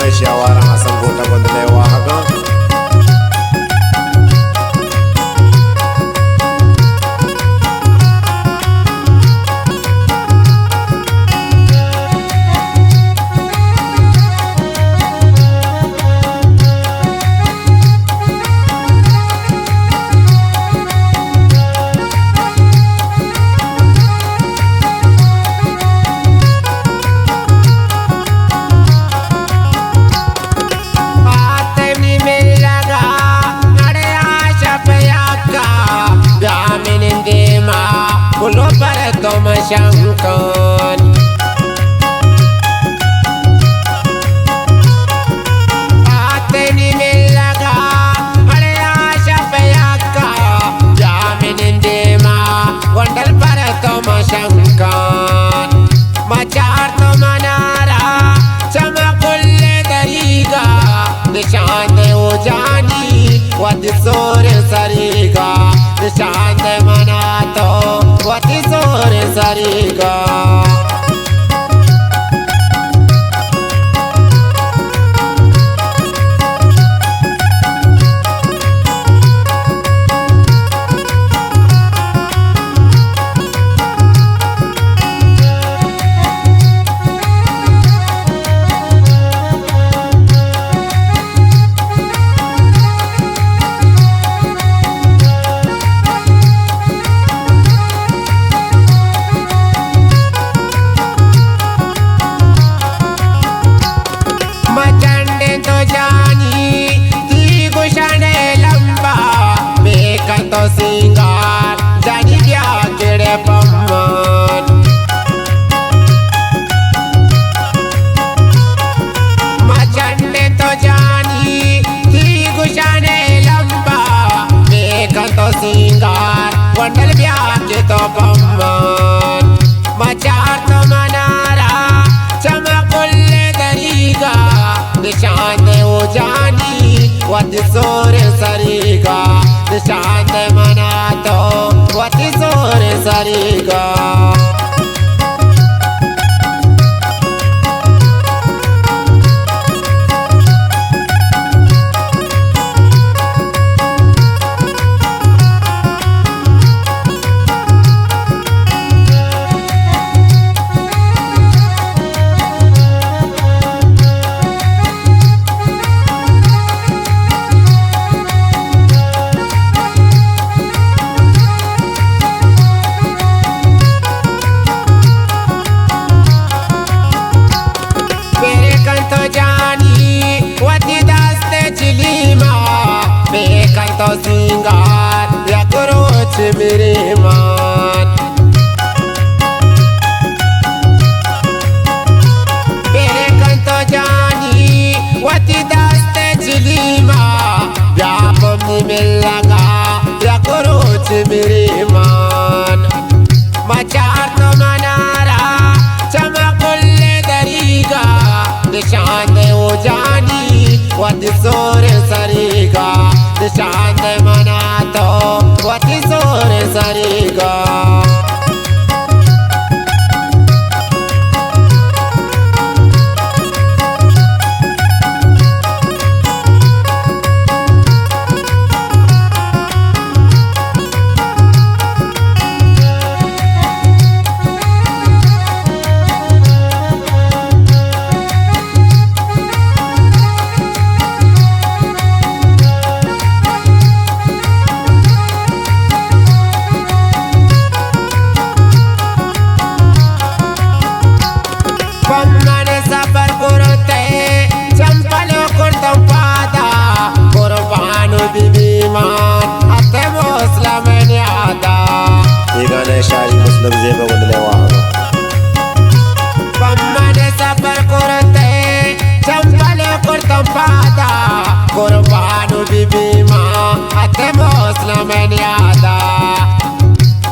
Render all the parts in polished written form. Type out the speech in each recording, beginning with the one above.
गणेश यावार संगोटा बंदले वाहक शंकन आतनी में लगा अरे आशा पयाका जामिन देमा वंडल पर तुम शंकन मचार तो मनारा चमकुल्ले दरीगा निशान वो जानी वद सोर सरीगा निशान मना तो वती सोर सरीगा सिंगार जानी क्या केड़े पम्मन मचंडे तो जानी थी गुशाने लंबा देखा तो सिंगार वंडल ब्याज तो पम्मन मचार तो मनारा चमकुल्ले दरीगा निशान वो जानी वद सोर सरीगा निशान मना तो वती सोर सरीगा तो सिंगार या करोच मेरे मान मेरे कन तो जानी वती दास्ते चिलीमा व्यापम में लगा या करोच मेरे मान मचार तो मनारा चमकुल्ले दरीगा निशान वो जानी वती सोर सरीगा निशान मना तो वती सोर सरीगा गणेशाई मुस्लिम जेब बदले वाहक पम्मने सफर करते चंपल कुर्तम पादा कुर्बानु बीबी माँ अते मुस्लिम न्यादा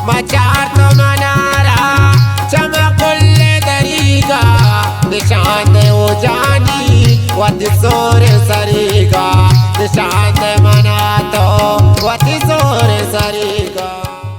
मचार तो मनारा चमकुल्ले दरीगा निशान वो जानी वद सोर सरीगा निशान